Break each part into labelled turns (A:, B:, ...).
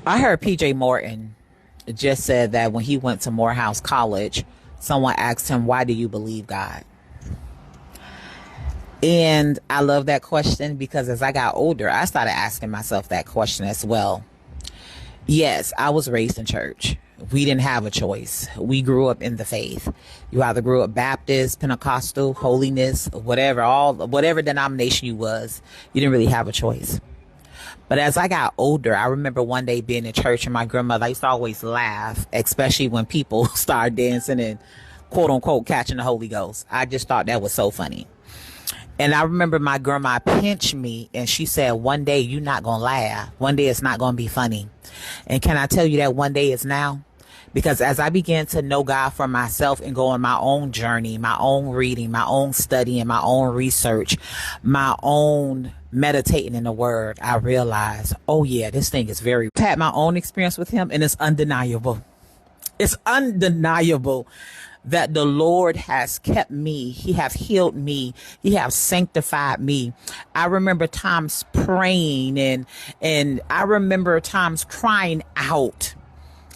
A: I heard PJ Morton just said that when he went to Morehouse College, someone asked him, "Why do you believe God?" And I love that question because as I got older, I started asking myself that question as well. Yes, I was raised in church. We didn't have a choice. We grew up in the faith. You either grew up Baptist, Pentecostal, holiness, whatever denomination you was, you didn't really have a choice. But as I got older, I remember one day being in church and my grandmother, I used to always laugh, especially when people start dancing and quote unquote catching the Holy Ghost. I just thought that was so funny. And I remember my grandma pinched me and she said, one day you're not going to laugh. One day it's not going to be funny. And can I tell you that one day is now? Because as I began to know God for myself and go on my own journey, my own reading, my own studying, my own research, my own meditating in the word, I realized, oh yeah, this thing is very, I've had my own experience with him and it's undeniable. It's undeniable that the Lord has kept me. He have healed me. He have sanctified me. I remember times praying and I remember times crying out.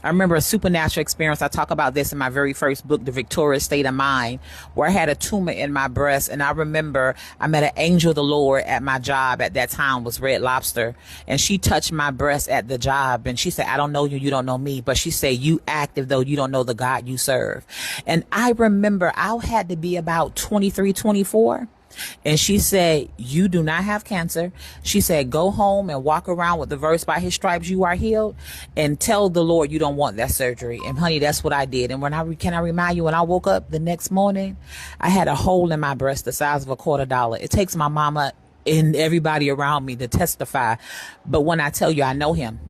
A: I remember a supernatural experience. I talk about this in my very first book, The Victorious State of Mind, where I had a tumor in my breast. And I remember I met an angel of the Lord at my job at that time was Red Lobster. And she touched my breast at the job. And she said, I don't know you. You don't know me. But she said, you act as though you don't know the God you serve. And I remember I had to be about 23, 24. And she said, you do not have cancer. She said, go home and walk around with the verse, by his stripes you are healed, and tell the Lord you don't want that surgery. And honey, that's what I did. And can I remind you, when I woke up the next morning, I had a hole in my breast the size of $quarter. It takes my mama and everybody around me to testify. But when I tell you I know him,